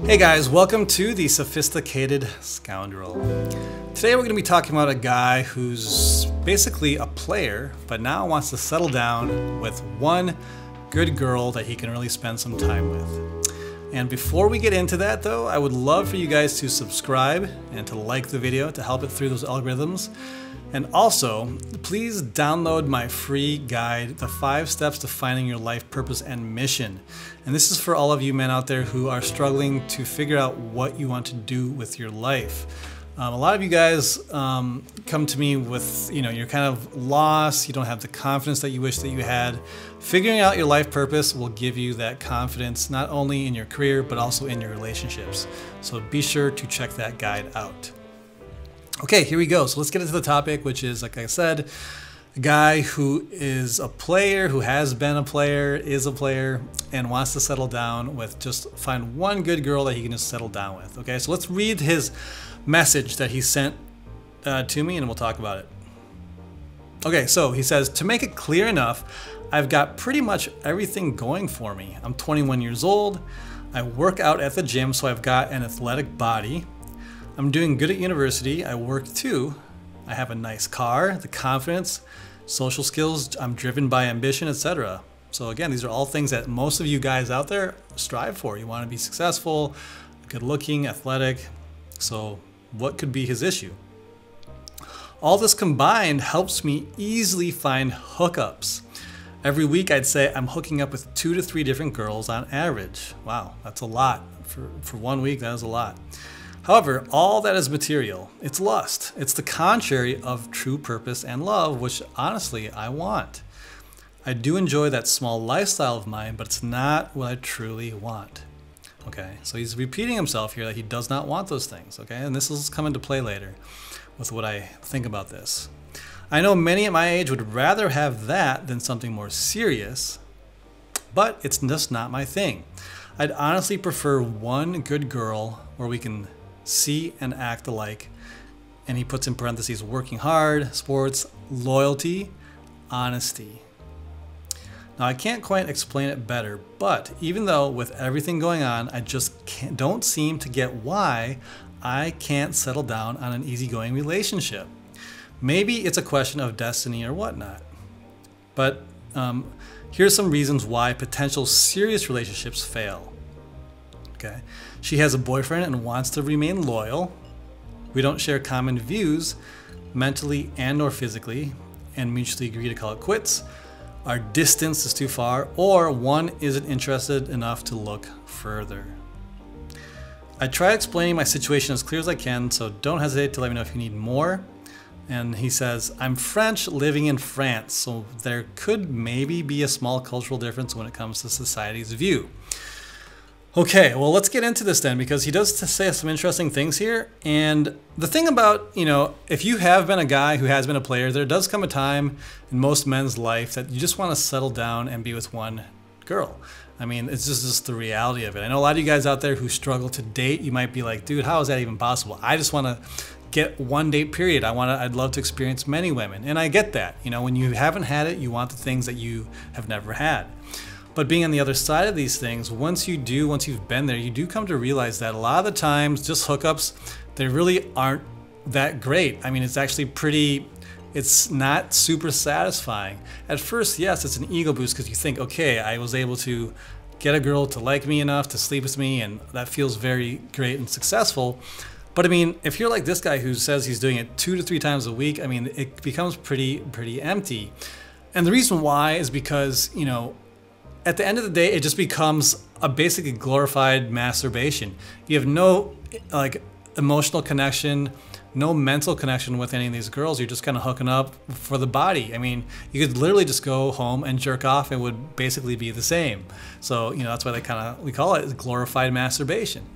Hey guys, welcome to The Sophisticated Scoundrel. Today we're going to be talking about a guy who's basically a player, but now wants to settle down with one good girl that he can really spend some time with. And before we get into that though, I would love for you guys to subscribe and to like the video to help it through those algorithms. And also, please download my free guide, The 5 Steps to Finding Your Life Purpose and Mission. And this is for all of you men out there who are struggling to figure out what you want to do with your life. A lot of you guys come to me with, you're kind of lost, you don't have the confidence that you wish that you had. Figuring out your life purpose will give you that confidence, not only in your career, but also in your relationships. So be sure to check that guide out. Okay, here we go. So let's get into the topic, which is, like I said, a guy who is a player, who has been a player, is a player, and wants to settle down with just find one good girl that he can just settle down with. Okay, so let's read his message that he sent to me and we'll talk about it. Okay, so he says, to make it clear enough, I've got pretty much everything going for me. I'm 21 years old. I work out at the gym, so I've got an athletic body. I'm doing good at university. I work too. I have a nice car, the confidence, social skills. I'm driven by ambition, etc. So again, these are all things that most of you guys out there strive for. You want to be successful, good looking, athletic. So what could be his issue? All this combined helps me easily find hookups. Every week I'd say I'm hooking up with 2 to 3 different girls on average. Wow, that's a lot. For 1 week, that is a lot. However, all that is material. It's lust. It's the contrary of true purpose and love, which honestly I want. I do enjoy that small lifestyle of mine, but it's not what I truly want. Okay, so he's repeating himself here that he does not want those things, okay? And this will come into play later with what I think about this. I know many at my age would rather have that than something more serious, but it's just not my thing. I'd honestly prefer one good girl where we can see and act alike. And he puts in parentheses, working hard, sports, loyalty, honesty. Now I can't quite explain it better, but even though with everything going on, I just don't seem to get why I can't settle down on an easygoing relationship. Maybe it's a question of destiny or whatnot. But here's some reasons why potential serious relationships fail. Okay. She has a boyfriend and wants to remain loyal. We don't share common views mentally and or physically and mutually agree to call it quits. Our distance is too far, or one isn't interested enough to look further. I try explaining my situation as clear as I can, so don't hesitate to let me know if you need more. And he says, I'm French living in France, so there could maybe be a small cultural difference when it comes to society's view. Okay, well, let's get into this then, because he does say some interesting things here. And the thing about, if you have been a guy who has been a player, there does come a time in most men's life that you just want to settle down and be with one girl. I mean, it's just the reality of it. I know a lot of you guys out there who struggle to date. You might be like, dude, how is that even possible? I just want to get one date period. I'd love to experience many women. And I get that. When you haven't had it, you want the things that you have never had. But being on the other side of these things, once you've been there, you do come to realize that a lot of the times, just hookups, they really aren't that great. I mean, it's actually it's not super satisfying. At first, yes, it's an ego boost because you think, okay, I was able to get a girl to like me enough to sleep with me, and that feels very great and successful. But I mean, if you're like this guy who says he's doing it 2 to 3 times a week, I mean, it becomes pretty empty. And the reason why is because, at the end of the day, it just becomes a basically glorified masturbation. You have no emotional connection, no mental connection with any of these girls. You're just kind of hooking up for the body. I mean, you could literally just go home and jerk off. It would basically be the same. So, that's why we call it glorified masturbation.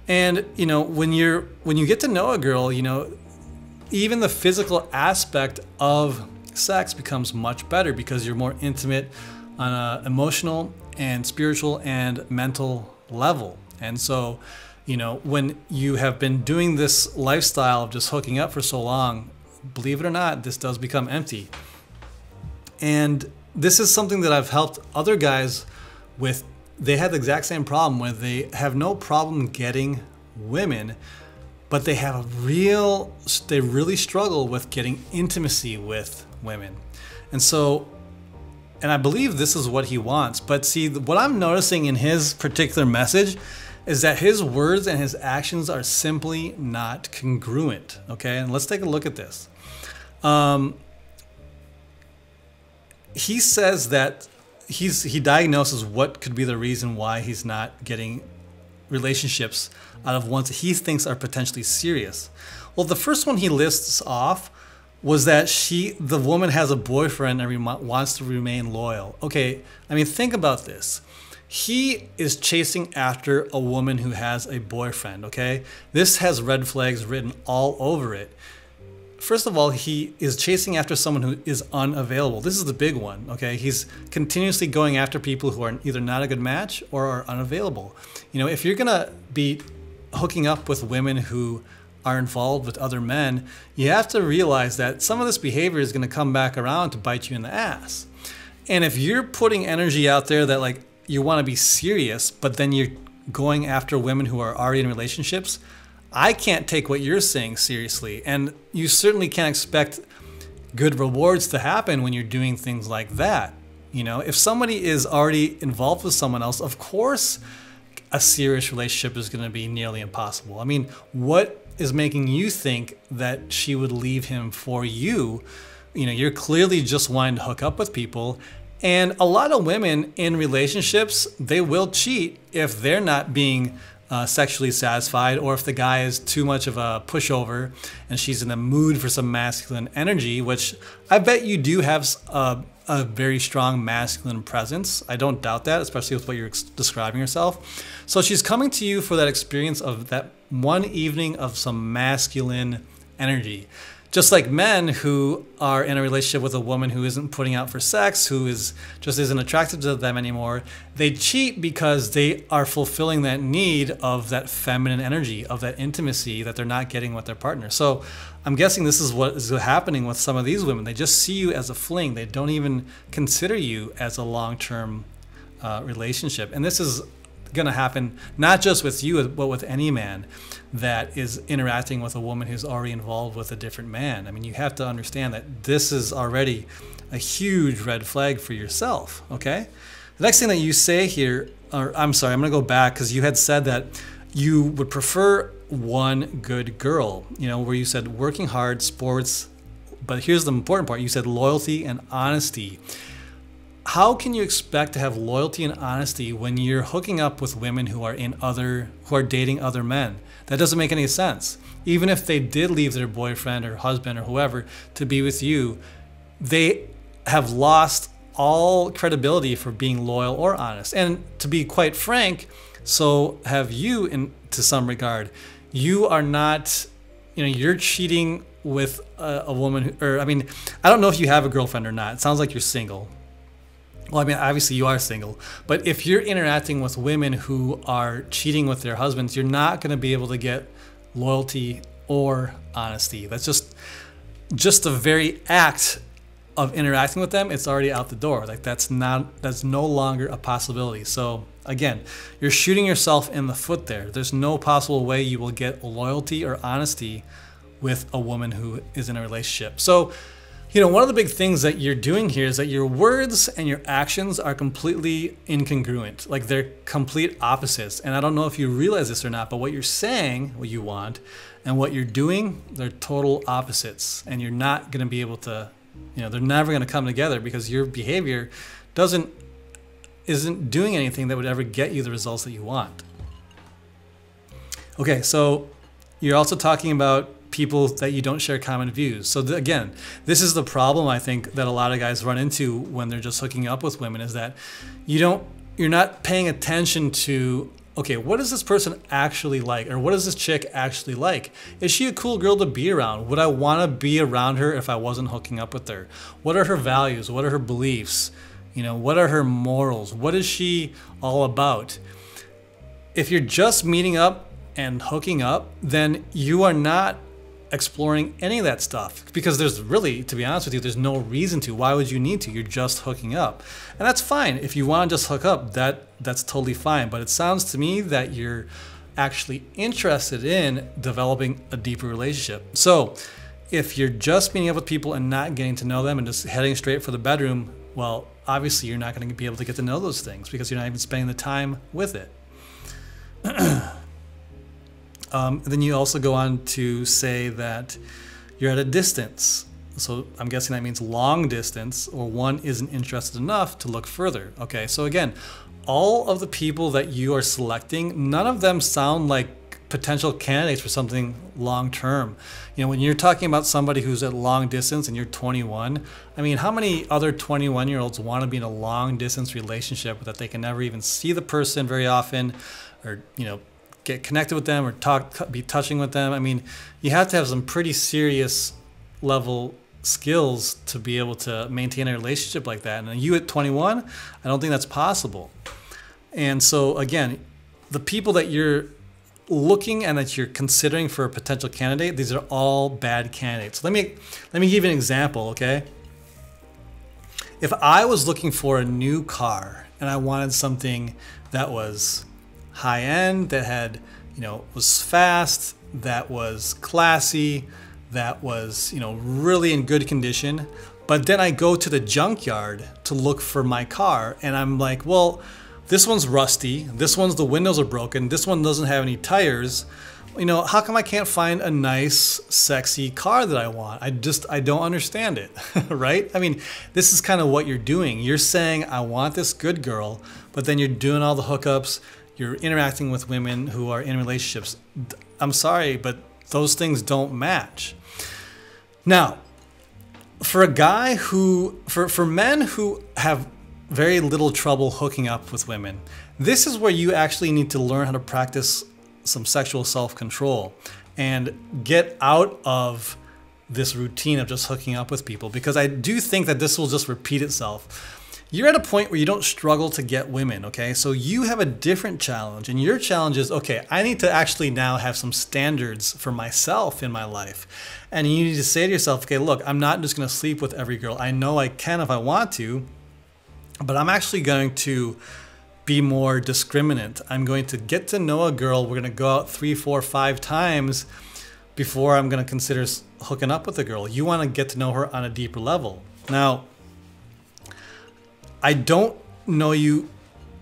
And, when you get to know a girl, even the physical aspect of sex becomes much better because you're more intimate on an emotional and spiritual and mental level. And so, when you have been doing this lifestyle of just hooking up for so long, believe it or not, this does become empty. And this is something that I've helped other guys with they have the exact same problem where they have no problem getting women, but they really struggle with getting intimacy with women. And I believe this is what he wants. But see, what I'm noticing in his particular message is that his words and his actions are simply not congruent. Okay, and let's take a look at this. He says that he diagnoses what could be the reason why he's not getting relationships out of ones that he thinks are potentially serious. Well, the first one he lists off was that the woman has a boyfriend and wants to remain loyal. Okay, I mean, think about this. He is chasing after a woman who has a boyfriend, okay? This has red flags written all over it. First of all, he is chasing after someone who is unavailable. This is the big one, okay? He's continuously going after people who are either not a good match or are unavailable. You know, if you're gonna be hooking up with women who are involved with other men, you have to realize that some of this behavior is gonna come back around to bite you in the ass. And if you're putting energy out there that like you wanna be serious, but then you're going after women who are already in relationships, I can't take what you're saying seriously. And you certainly can't expect good rewards to happen when you're doing things like that. You know, if somebody is already involved with someone else, of course, a serious relationship is going to be nearly impossible. I mean, what is making you think that she would leave him for you? You know, you're clearly just wanting to hook up with people. And a lot of women in relationships, they will cheat if they're not being sexually satisfied, or if the guy is too much of a pushover and she's in the mood for some masculine energy, which I bet you do have a very strong masculine presence. I don't doubt that, especially with what you're describing yourself. So she's coming to you for that experience of that one evening of some masculine energy. Just like men who are in a relationship with a woman who isn't putting out for sex, who just isn't attracted to them anymore, they cheat because they are fulfilling that need of that feminine energy, of that intimacy that they're not getting with their partner. So I'm guessing this is what is happening with some of these women. They just see you as a fling. They don't even consider you as a long-term relationship. And this is going to happen not just with you, but with any man that is interacting with a woman who's already involved with a different man. I mean, you have to understand that this is already a huge red flag for yourself, okay? The next thing that you say here, or I'm sorry, I'm going to go back because you had said that you would prefer one good girl, you know, where you said working hard, sports, but here's the important part. You said loyalty and honesty. How can you expect to have loyalty and honesty when you're hooking up with women who are dating other men? That doesn't make any sense. Even if they did leave their boyfriend or husband or whoever to be with you, they have lost all credibility for being loyal or honest. And to be quite frank, so have you to some regard. You are not, you know, you're cheating with a woman I don't know if you have a girlfriend or not. It sounds like you're single. Well, I mean, obviously you are single, but if you're interacting with women who are cheating with their husbands, you're not going to be able to get loyalty or honesty. That's just the very act of interacting with them. It's already out the door. Like that's no longer a possibility. So again, you're shooting yourself in the foot there. There's no possible way you will get loyalty or honesty with a woman who is in a relationship. So, you know, one of the big things that you're doing here is that your words and your actions are completely incongruent. Like they're complete opposites. And I don't know if you realize this or not, but what you're saying, what you want, and what you're doing, they're total opposites. And you're not going to be able to, you know, they're never going to come together because your behavior isn't doing anything that would ever get you the results that you want. Okay, so you're also talking about people that you don't share common views. So again, this is the problem I think that a lot of guys run into when they're just hooking up with women, is that you're not paying attention to, okay, what is this person actually like? Or what is this chick actually like? Is she a cool girl to be around? Would I want to be around her if I wasn't hooking up with her? What are her values? What are her beliefs? You know, what are her morals? What is she all about? If you're just meeting up and hooking up, then you are not exploring any of that stuff, because there's really, to be honest with you, there's no reason to. Why would you need to? You're just hooking up, and that's fine. If you want to just hook up, that's totally fine. But it sounds to me that you're actually interested in developing a deeper relationship. So if you're just meeting up with people and not getting to know them and just heading straight for the bedroom, well, obviously you're not going to be able to get to know those things because you're not even spending the time with it. Then you also go on to say that you're at a distance. So I'm guessing that means long distance, or one isn't interested enough to look further. Okay, so again, all of the people that you are selecting, none of them sound like potential candidates for something long term. You know, when you're talking about somebody who's at long distance and you're 21, I mean, how many other 21-year-olds want to be in a long distance relationship that they can never even see the person very often, or, you know, get connected with them or be touching with them? I mean, you have to have some pretty serious level skills to be able to maintain a relationship like that. And you at 21, I don't think that's possible. And so again, the people that you're looking and that you're considering for a potential candidate, these are all bad candidates. Let me give you an example, okay? If I was looking for a new car and I wanted something that was high end, that had, you know, was fast, that was classy, that was, you know, really in good condition, but then I go to the junkyard to look for my car and I'm like, well, this one's rusty, this one's, the windows are broken, this one doesn't have any tires. You know, how come I can't find a nice, sexy car that I want? I don't understand it, right? I mean, this is kind of what you're doing. You're saying, I want this good girl, but then you're doing all the hookups, you're interacting with women who are in relationships. I'm sorry, but those things don't match. Now, for a guy who, for men who have very little trouble hooking up with women, this is where you actually need to learn how to practice some sexual self-control and get out of this routine of just hooking up with people, because I do think that this will just repeat itself. You're at a point where you don't struggle to get women, okay? So you have a different challenge, and your challenge is, okay, I need to actually now have some standards for myself in my life. And you need to say to yourself, okay, look, I'm not just gonna sleep with every girl. I know I can if I want to, but I'm actually going to be more discriminant. I'm going to get to know a girl. We're gonna go out 3, 4, 5 times before I'm gonna consider hooking up with a girl. You wanna get to know her on a deeper level. Now, I don't know you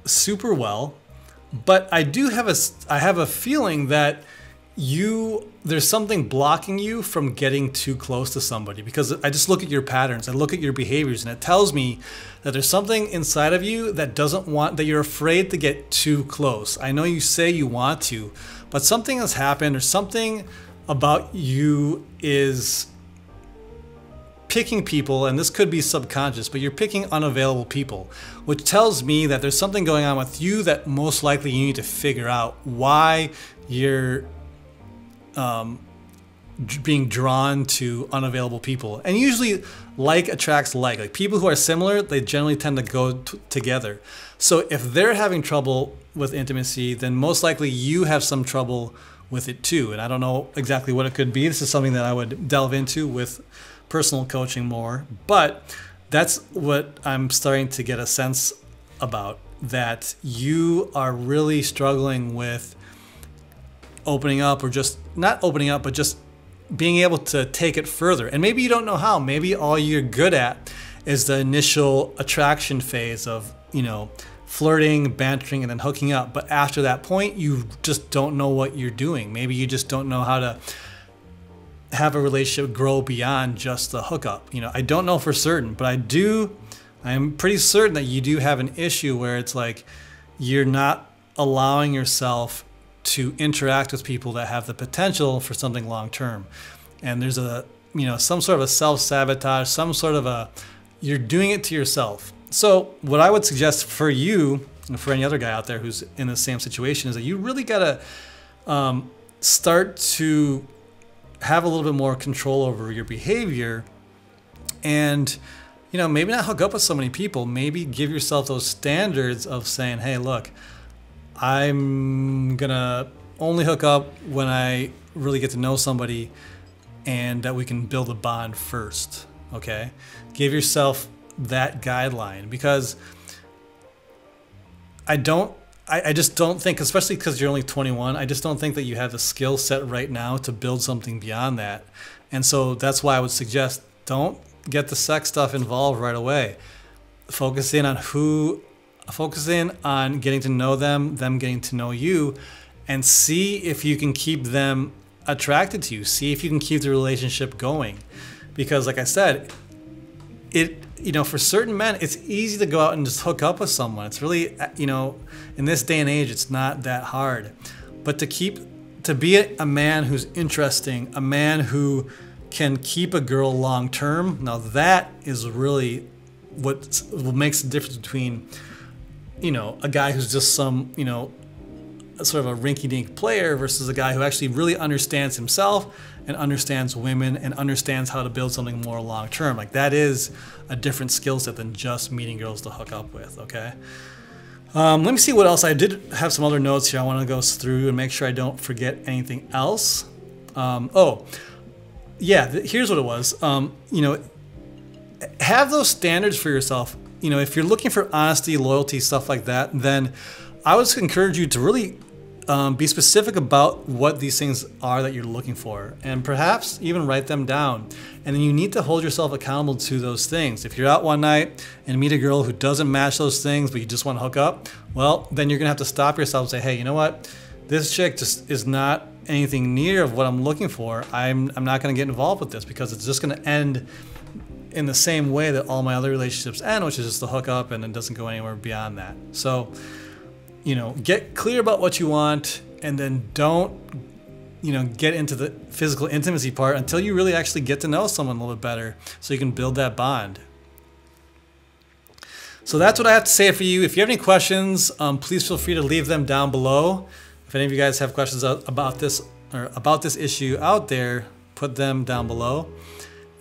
super well, but I do have a feeling that there's something blocking you from getting too close to somebody, because I just look at your patterns, I look at your behaviors, and it tells me that there's something inside of you that that you're afraid to get too close. I know you say you want to, but something has happened, or something about you is picking people, and this could be subconscious, but you're picking unavailable people, which tells me that there's something going on with you that most likely you need to figure out why you're being drawn to unavailable people. And usually like attracts like people who are similar, they generally tend to go together. So if they're having trouble with intimacy, then most likely you have some trouble with it too. And I don't know exactly what it could be. This is something that I would delve into with personal coaching more, but that's what I'm starting to get a sense about, that you are really struggling with opening up, or just not opening up, but just being able to take it further. And maybe you don't know how. Maybe all you're good at is the initial attraction phase of, you know, flirting, bantering, and then hooking up. But after that point, you just don't know what you're doing. Maybe you just don't know how to have a relationship grow beyond just the hookup. You know, I don't know for certain, but I'm pretty certain that you do have an issue where it's like you're not allowing yourself to interact with people that have the potential for something long term. And there's some sort of a self-sabotage, some sort of you're doing it to yourself. So what I would suggest for you, and for any other guy out there who's in the same situation, is that you really gotta start to have a little bit more control over your behavior, and maybe not hook up with so many people. Maybe give yourself those standards of saying, hey, look, I'm gonna only hook up when I really get to know somebody, and that we can build a bond first, okay? Give yourself that guideline, because I just don't think, especially because you're only 21, I just don't think that you have the skill set right now to build something beyond that. And so that's why I would suggest don't get the sex stuff involved right away. Focus in on getting to know them getting to know you, and see if you can keep them attracted to you. See if you can keep the relationship going. Because like I said, for certain men, it's easy to go out and just hook up with someone. It's really, in this day and age, it's not that hard. But to be a man who's interesting, a man who can keep a girl long term, now that is really what makes the difference between, a guy who's just some, sort of a rinky-dink player versus a guy who actually really understands himself and understands women and understands how to build something more long-term. Like, that is a different skill set than just meeting girls to hook up with, okay? Let me see what else. I did have some other notes here I want to go through and make sure I don't forget anything else. Here's what it was. Have those standards for yourself. If you're looking for honesty, loyalty, stuff like that, then I would just encourage you to really be specific about what these things are that you're looking for, and perhaps even write them down. And then you need to hold yourself accountable to those things. If you're out one night and meet a girl who doesn't match those things, but you just want to hook up, well, then you're gonna have to stop yourself and say, hey, you know what? This chick just is not anything near of what I'm looking for. I'm not gonna get involved with this, because it's just gonna end in the same way that all my other relationships end, which is just to hook up, and it doesn't go anywhere beyond that. So, get clear about what you want, and then don't, get into the physical intimacy part until you really actually get to know someone a little bit better, so you can build that bond. So that's what I have to say for you. If you have any questions, please feel free to leave them down below. If any of you guys have questions about this or about this issue out there, put them down below.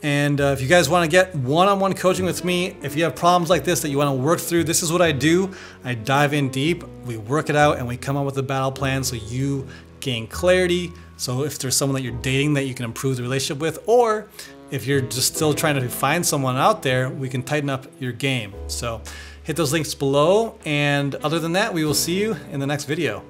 And if you guys want to get one-on-one coaching with me, if you have problems like this that you want to work through, this is what I do. I dive in deep, we work it out, and we come up with a battle plan so you gain clarity. So if there's someone that you're dating that you can improve the relationship with, or if you're just still trying to find someone out there, we can tighten up your game. So hit those links below. And other than that, we will see you in the next video.